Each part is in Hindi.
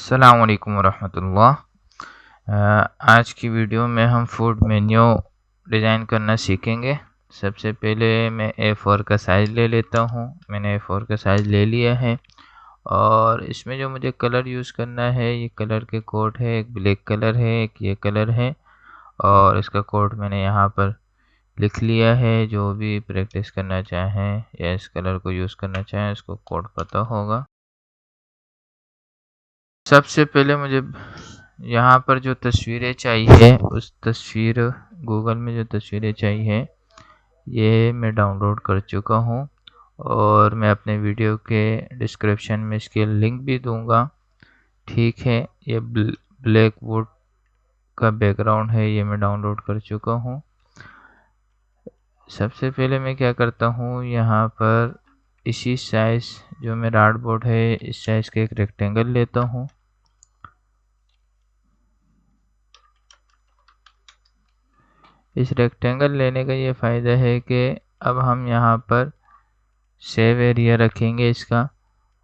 अस्सलाम वालेकुम वरहमतुल्लाह। आज की वीडियो में हम फूड मेन्यू डिज़ाइन करना सीखेंगे। सबसे पहले मैं A4 का साइज़ ले लेता हूँ। मैंने A4 का साइज़ ले लिया है और इसमें जो मुझे कलर यूज़ करना है, ये कलर के कोड है। एक ब्लैक कलर है, एक ये कलर है और इसका कोड मैंने यहाँ पर लिख लिया है। जो भी प्रैक्टिस करना चाहें या इस कलर को यूज़ करना चाहें, इसको कोड पता होगा। सबसे पहले मुझे यहाँ पर जो तस्वीरें चाहिए, उस तस्वीर गूगल में जो तस्वीरें चाहिए ये मैं डाउनलोड कर चुका हूँ और मैं अपने वीडियो के डिस्क्रिप्शन में इसके लिंक भी दूंगा। ठीक है, ये ब्लैक वुड का बैकग्राउंड है, ये मैं डाउनलोड कर चुका हूँ। सबसे पहले मैं क्या करता हूँ, यहाँ पर इसी साइज़ जो मेरा आर्टबोर्ड है, इस साइज़ का एक रेक्टेंगल लेता हूँ। इस रेक्टेंगल लेने का ये फ़ायदा है कि अब हम यहाँ पर सेव एरिया रखेंगे इसका,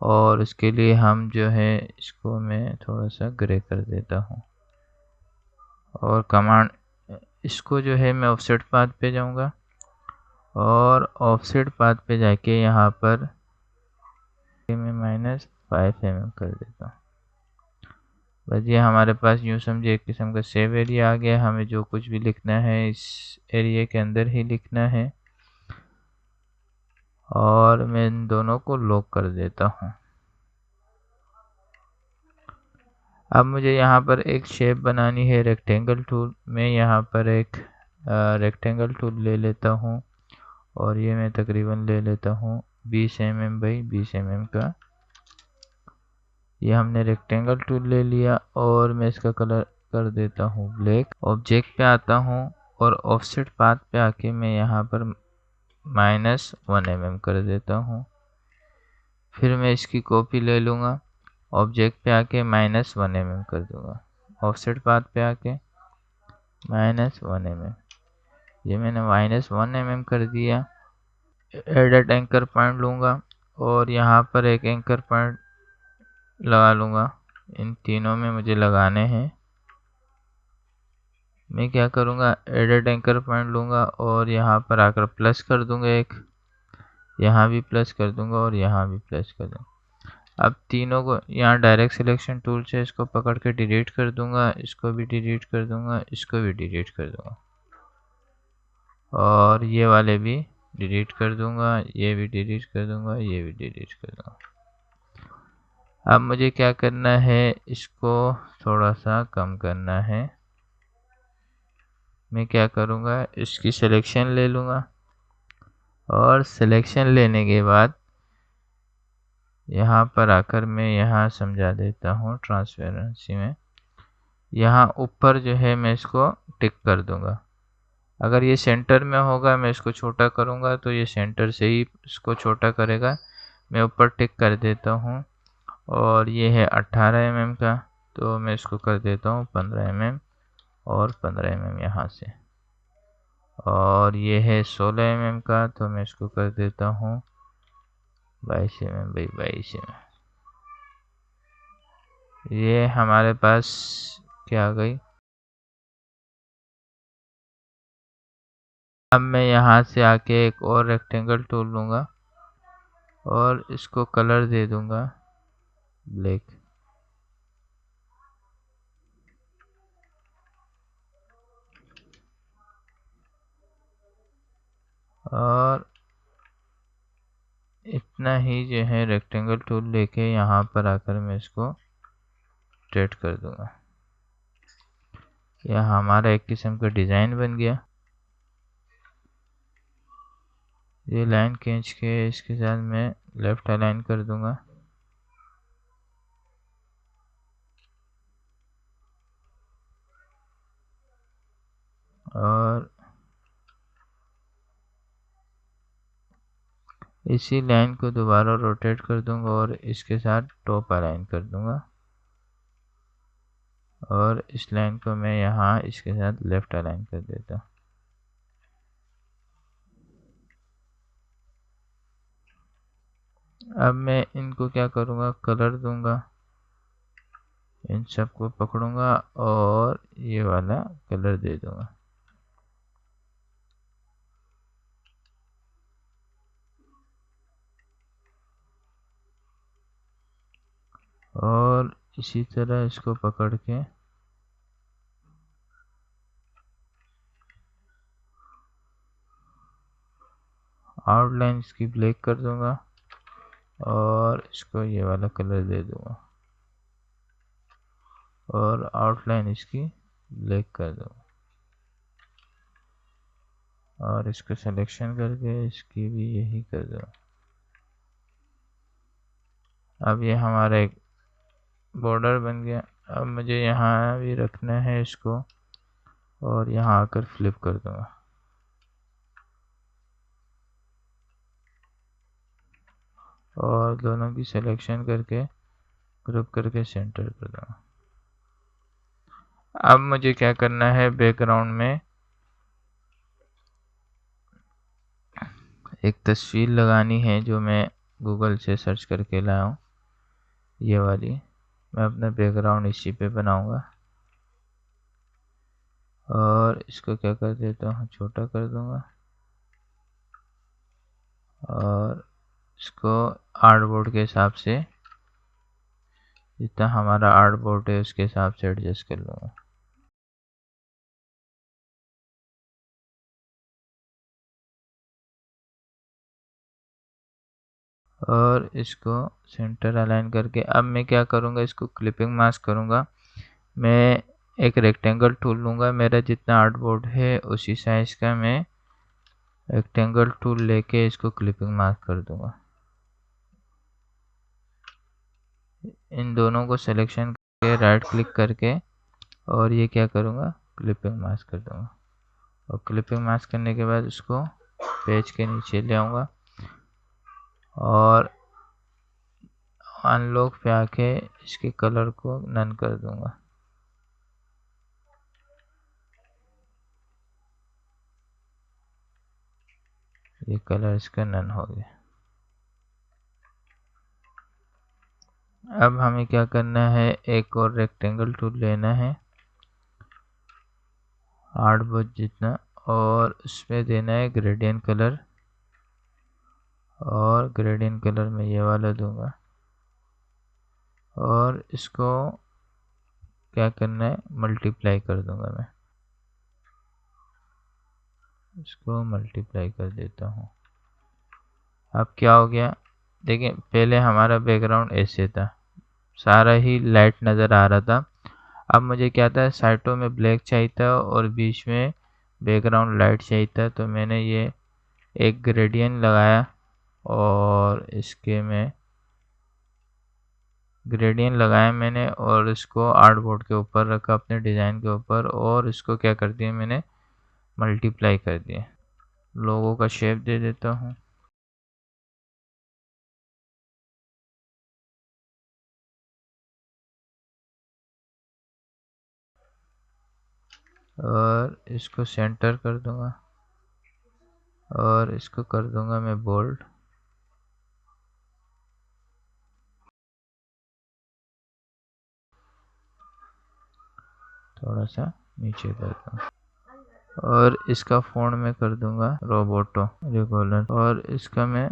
और उसके लिए हम जो है इसको मैं थोड़ा सा ग्रे कर देता हूँ और कमांड इसको जो है मैं ऑफसेट पाथ पे जाऊँगा और ऑफसेट पाथ पे जाके यहाँ पर मैं -5 mm कर देता हूँ। बस ये हमारे पास यूँ समझे एक किस्म का सेव एरिया आ गया। हमें जो कुछ भी लिखना है इस एरिया के अंदर ही लिखना है और मैं इन दोनों को लॉक कर देता हूँ। अब मुझे यहाँ पर एक शेप बनानी है रेक्टेंगल टूल। मैं यहाँ पर एक रेक्टेंगल टूल ले लेता हूँ और ये मैं तकरीबन ले लेता हूँ 20 mm बाई 20 mm का। ये हमने रेक्टेंगल टूल ले लिया और मैं इसका कलर कर देता हूँ ब्लैक। ऑब्जेक्ट पे आता हूँ और ऑफसेट पाथ पे आके मैं यहाँ पर -1 mm कर देता हूँ। फिर मैं इसकी कॉपी ले लूँगा, ऑब्जेक्ट पे आके -1 mm कर दूँगा, ऑफसेट पाथ पे आके -1 mm। ये मैंने -1 mm कर दिया। एडिट एंकर पॉइंट लूँगा और यहाँ पर एक एंकर पॉइंट लगा लूँगा। इन तीनों में मुझे लगाने हैं। मैं क्या करूँगा, एडिट एंकर पॉइंट लूँगा और यहाँ पर आकर प्लस कर दूँगा, एक यहाँ भी प्लस कर दूँगा और यहाँ भी प्लस कर दूँगा। अब तीनों को यहाँ डायरेक्ट सिलेक्शन टूल से इसको पकड़ के डिलीट कर दूँगा, इसको भी डिलीट कर दूँगा, इसको भी डिलीट कर दूँगा और ये वाले भी डिलीट कर दूँगा, ये भी डिलीट कर दूँगा, ये भी डिलीट कर दूँगा। अब मुझे क्या करना है, इसको थोड़ा सा कम करना है। मैं क्या करूँगा, इसकी सिलेक्शन ले लूँगा और सिलेक्शन लेने के बाद यहाँ पर आकर मैं यहाँ समझा देता हूँ ट्रांसपेरेंसी में। यहाँ ऊपर जो है मैं इसको टिक कर दूँगा। अगर ये सेंटर में होगा, मैं इसको छोटा करूँगा तो ये सेंटर से ही इसको छोटा करेगा। मैं ऊपर टिक कर देता हूँ और ये है 18 mm का, तो मैं इसको कर देता हूँ 15 mm और 15 mm यहाँ से। और ये है 16 mm का, तो मैं इसको कर देता हूँ 22 mm बाई 22 mm। ये हमारे पास क्या आ गई। अब मैं यहाँ से आके एक और रेक्टेंगल टूल लूँगा और इसको कलर दे दूँगा ब्लैक। और इतना ही जो है रेक्टेंगल टूल लेके यहाँ पर आकर मैं इसको स्ट्रेट कर दूँगा। यह हमारा एक किस्म का डिज़ाइन बन गया। ये लाइन खींच के इसके साथ मैं लेफ़्ट अलाइन कर दूँगा और इसी लाइन को दोबारा रोटेट कर दूँगा और इसके साथ टॉप अलाइन कर दूँगा और इस लाइन को मैं यहाँ इसके साथ लेफ़्ट अलाइन कर देता हूँ। अब मैं इनको क्या करूँगा, कलर दूँगा। इन सबको पकड़ूंगा और ये वाला कलर दे दूंगा। और इसी तरह इसको पकड़ के आउटलाइन इसकी ब्लैक कर दूंगा और इसको ये वाला कलर दे दूंगा और आउटलाइन इसकी ब्लैक कर दूंगा और इसको सिलेक्शन करके इसकी भी यही कर दूंगा। अब ये हमारा एक बॉर्डर बन गया। अब मुझे यहाँ भी रखना है इसको और यहाँ आकर फ्लिप कर दूंगा और दोनों की सिलेक्शन करके ग्रुप करके सेंटर कर दूंगा। अब मुझे क्या करना है, बैकग्राउंड में एक तस्वीर लगानी है जो मैं गूगल से सर्च करके लाया हूँ, ये वाली। मैं अपना बैकग्राउंड इसी पे बनाऊंगा और इसको क्या कर देता हूँ, छोटा कर दूंगा और इसको आर्टबोर्ड के हिसाब से, जितना हमारा आर्टबोर्ड है उसके हिसाब से एडजस्ट कर लूँगा। और इसको सेंटर अलाइन करके अब मैं क्या करूँगा, इसको क्लिपिंग मास्क करूँगा। मैं एक रेक्टेंगल टूल लूँगा, मेरा जितना आर्टबोर्ड है उसी साइज का मैं रेक्टेंगल टूल लेके इसको क्लिपिंग मास्क कर दूँगा। इन दोनों को सिलेक्शन करके राइट क्लिक करके और ये क्या करूँगा, क्लिपिंग मास्क कर दूँगा। और क्लिपिंग मास्क करने के बाद उसको पेज के नीचे ले आऊँगा और अनलॉक पे आके इसके कलर को नन कर दूँगा। ये कलर इसका नन हो गया। अब हमें क्या करना है, एक और रेक्टेंगल टूल लेना है आर्टबोर्ड जितना और उसमें देना है ग्रेडियंट कलर और ग्रेडियंट कलर में ये वाला दूंगा और इसको क्या करना है, मल्टीप्लाई कर दूंगा। मैं इसको मल्टीप्लाई कर देता हूँ। अब क्या हो गया, देखिए पहले हमारा बैकग्राउंड ऐसे था, सारा ही लाइट नज़र आ रहा था। अब मुझे क्या था, साइडों में ब्लैक चाहिए था और बीच में बैकग्राउंड लाइट चाहिए था, तो मैंने ये एक ग्रेडियंट लगाया और इसके में ग्रेडियंट लगाया मैंने और इसको आर्टबोर्ड के ऊपर रखा अपने डिज़ाइन के ऊपर और इसको क्या कर दिया, मैंने मल्टीप्लाई कर दिया। लोगों का शेप दे देता हूँ और इसको सेंटर कर दूंगा और इसको कर दूंगा मैं बोल्ड। थोड़ा सा नीचे कर दूंगा और इसका फ़ॉन्ट में कर दूंगा रोबोटो रेगुलर और इसका मैं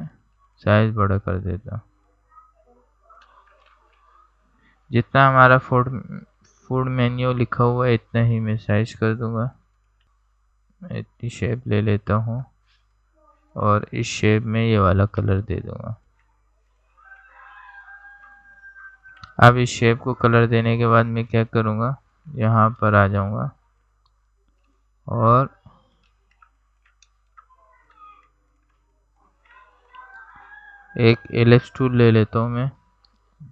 साइज बड़ा कर देता हूँ। जितना हमारा फूड मेन्यू लिखा हुआ है इतना ही मैं साइज कर दूंगा। इतनी शेप ले लेता हूँ और इस शेप में ये वाला कलर दे दूंगा। अब इस शेप को कलर देने के बाद मैं क्या करूँगा, यहाँ पर आ जाऊँगा और एक एलिप्स टूल ले लेता हूँ मैं,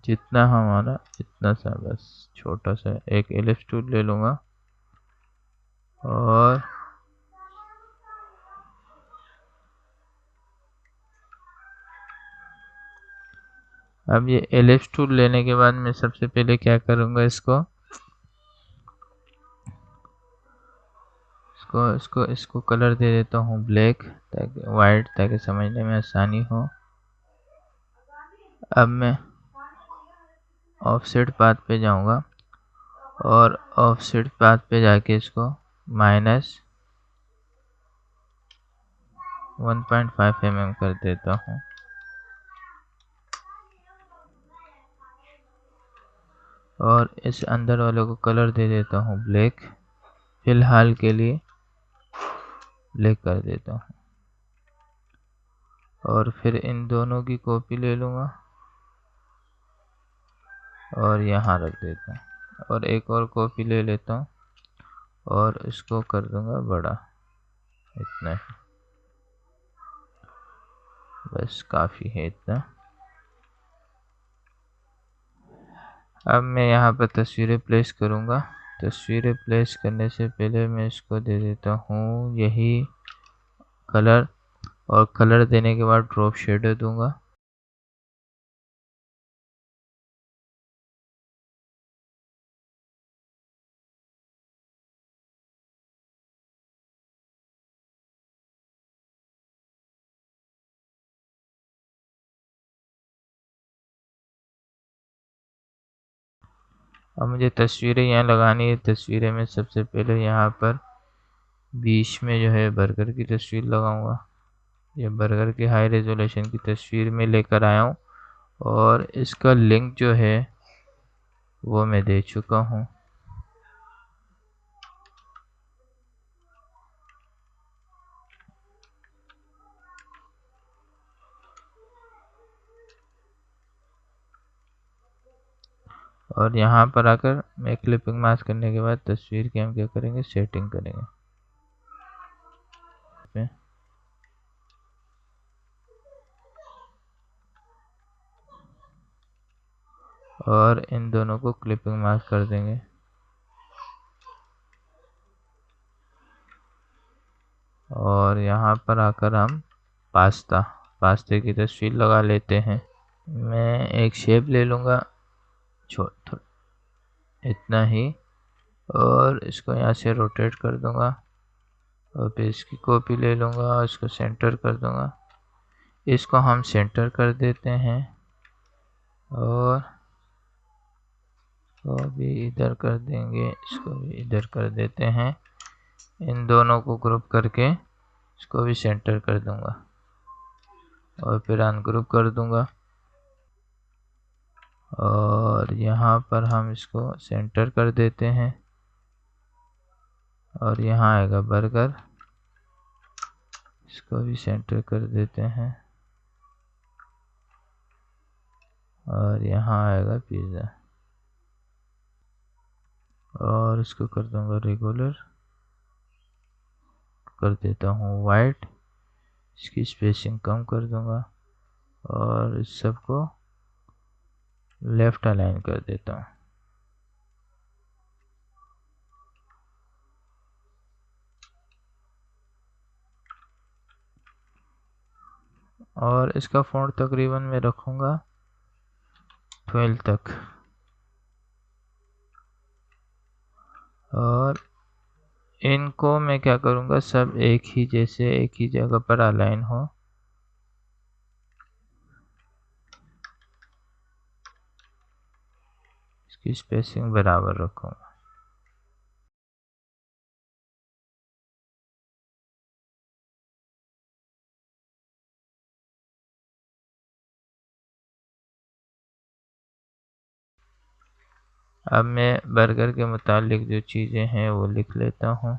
जितना हमारा इतना सा, बस छोटा सा एक एलिप्स टूल ले लूँगा और अब ये एलिप्स टूल लेने के बाद मैं सबसे पहले क्या करूँगा, इसको कलर दे देता हूँ ब्लैक, ताकि वाइट, ताकि समझने में आसानी हो। अब मैं ऑफसेट पाथ पे जाऊँगा और ऑफसेट पाथ पे जाके इसको -1.5 mm कर देता हूँ। और इस अंदर वाले को कलर दे देता हूँ ब्लैक, फिलहाल के लिए ब्लैक कर देता हूँ। और फिर इन दोनों की कॉपी ले लूँगा और यहाँ रख देता हूँ, और एक और कॉपी ले लेता हूँ और इसको कर दूँगा बड़ा, इतना ही, बस काफ़ी है इतना। अब मैं यहाँ पर तस्वीरें प्लेस करूँगा। तस्वीरें प्लेस करने से पहले मैं इसको दे देता हूँ यही कलर, और कलर देने के बाद ड्रॉप शेडो दूंगा। अब मुझे तस्वीरें यहाँ लगानी है। तस्वीरें में सबसे पहले यहाँ पर बीच में जो है बर्गर की तस्वीर लगाऊंगा। ये बर्गर की हाई रेजोल्यूशन की तस्वीर में लेकर आया हूँ, और इसका लिंक जो है वो मैं दे चुका हूँ। और यहाँ पर आकर मैं क्लिपिंग मास्क करने के बाद तस्वीर की हम क्या करेंगे, सेटिंग करेंगे। और इन दोनों को क्लिपिंग मास्क कर देंगे। और यहाँ पर आकर हम पास्ते की तस्वीर लगा लेते हैं। मैं एक शेप ले लूँगा छोटा, इतना ही, और इसको यहाँ से रोटेट कर दूँगा, और फिर इसकी कॉपी ले लूँगा और इसको सेंटर कर दूँगा। इसको हम सेंटर कर देते हैं, और इसको भी इधर कर देंगे, इसको भी इधर कर देते हैं। इन दोनों को ग्रुप करके इसको भी सेंटर कर दूँगा, और फिर अनग्रुप कर दूँगा। और यहाँ पर हम इसको सेंटर कर देते हैं, और यहाँ आएगा बर्गर, इसको भी सेंटर कर देते हैं, और यहाँ आएगा पिज़्ज़ा, और इसको कर दूंगा रेगुलर, कर देता हूँ वाइट, इसकी स्पेसिंग कम कर दूंगा, और इस सब को लेफ्ट अलाइन कर देता हूँ। और इसका फ़ॉन्ट तकरीबन मैं रखूँगा 12 तक। और इनको मैं क्या करूँगा, सब एक ही जैसे एक ही जगह पर अलाइन हो। इसकी स्पेसिंग बराबर रखूँगा। अब मैं बर्गर के मुतालिक जो चीज़ें हैं वो लिख लेता हूँ।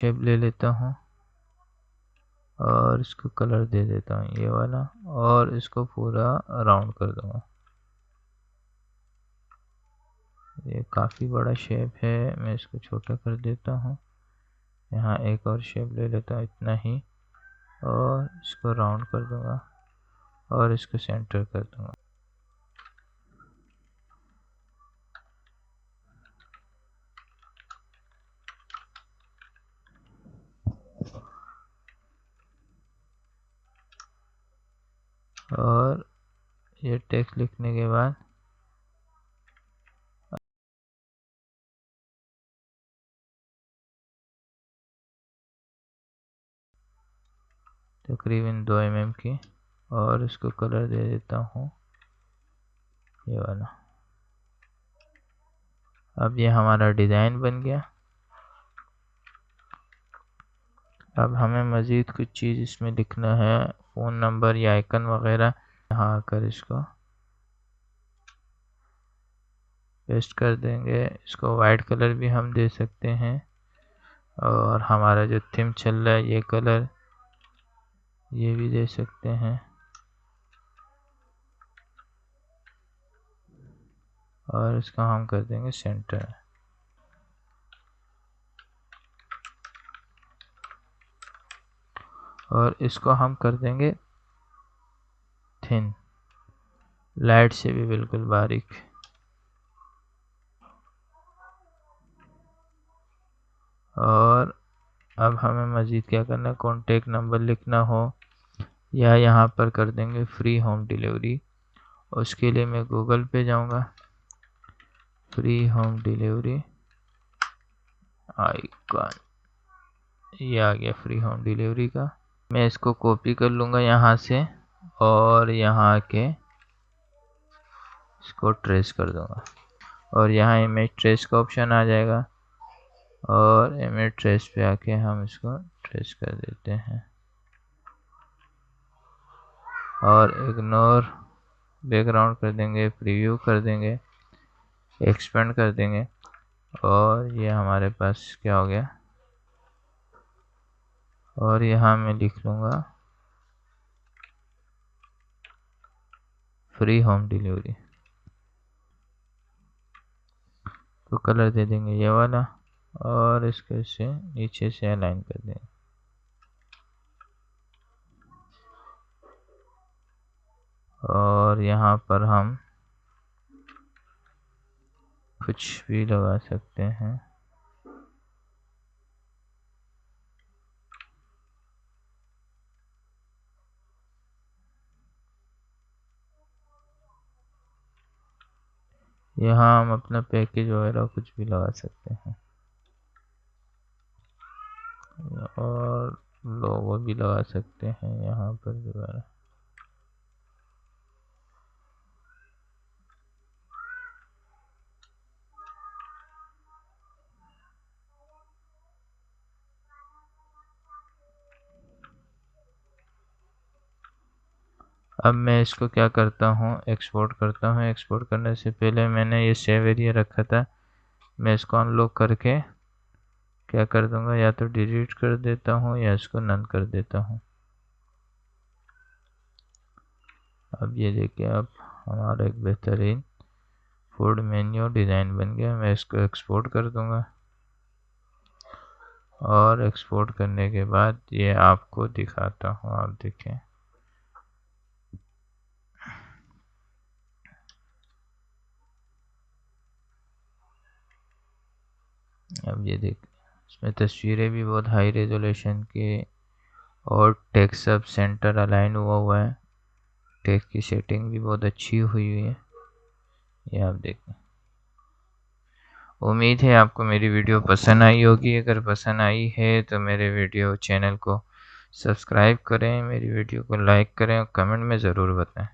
शेप ले लेता हूँ और इसको कलर दे देता हूँ ये वाला, और इसको पूरा राउंड कर दूंगा। ये काफ़ी बड़ा शेप है, मैं इसको छोटा कर देता हूँ। यहाँ एक और शेप ले लेता हूँ, इतना ही, और इसको राउंड कर दूंगा और इसको सेंटर कर दूंगा। और ये टेक्स्ट लिखने के बाद तकरीबन 2 mm की, और इसको कलर दे देता हूँ ये वाला। अब ये हमारा डिज़ाइन बन गया। अब हमें मज़ीद कुछ चीज़ इसमें लिखना है, फ़ोन नंबर या आइकन वगैरह। यहाँ आकर इसको पेस्ट कर देंगे। इसको वाइट कलर भी हम दे सकते हैं, और हमारा जो थीम चल रहा है ये कलर, ये भी दे सकते हैं। और इसका हम कर देंगे सेंटर। और इसको हम कर देंगे थिन, लाइट से भी बिल्कुल बारीक। और अब हमें मज़ीद क्या करना है, कॉन्टेक्ट नंबर लिखना हो या यहाँ पर कर देंगे फ्री होम डिलीवरी। उसके लिए मैं गूगल पे जाऊँगा, फ्री होम डिलीवरी आइकन, ये आ गया फ्री होम डिलीवरी का। मैं इसको कॉपी कर लूँगा यहाँ से, और यहाँ के इसको ट्रेस कर दूँगा, और यहाँ इमेज ट्रेस का ऑप्शन आ जाएगा, और इमेज ट्रेस पे आके हम इसको ट्रेस कर देते हैं, और इग्नोर बैकग्राउंड कर देंगे, प्रीव्यू कर देंगे, एक्सपेंड कर देंगे, और ये हमारे पास क्या हो गया। और यहाँ मैं लिख लूँगा फ्री होम डिलीवरी, तो कलर दे देंगे ये वाला, और इसको से नीचे से अलाइन कर देंगे। और यहाँ पर हम कुछ भी लगा सकते हैं। यहाँ हम अपना पैकेज वगैरह कुछ भी लगा सकते हैं, और लोगो भी लगा सकते हैं यहाँ पर दोबारा। अब मैं इसको क्या करता हूँ, एक्सपोर्ट करता हूँ। एक्सपोर्ट करने से पहले मैंने ये सेव एरिया रखा था, मैं इसको अनलॉक करके क्या कर दूंगा, या तो डिलीट कर देता हूँ या इसको नन कर देता हूँ। अब ये देखिए, अब हमारा एक बेहतरीन फूड मेन्यू डिज़ाइन बन गया। मैं इसको एक्सपोर्ट कर दूंगा, और एक्सपोर्ट करने के बाद ये आपको दिखाता हूँ, आप देखें। अब ये देख, इसमें तस्वीरें भी बहुत हाई रेजोल्यूशन की, और टेक्स्ट सब सेंटर अलाइन हुआ है, टेक्स्ट की सेटिंग भी बहुत अच्छी हुई है, ये आप देखें। उम्मीद है आपको मेरी वीडियो पसंद आई होगी। अगर पसंद आई है तो मेरे वीडियो चैनल को सब्सक्राइब करें, मेरी वीडियो को लाइक करें, और कमेंट में ज़रूर बताएं।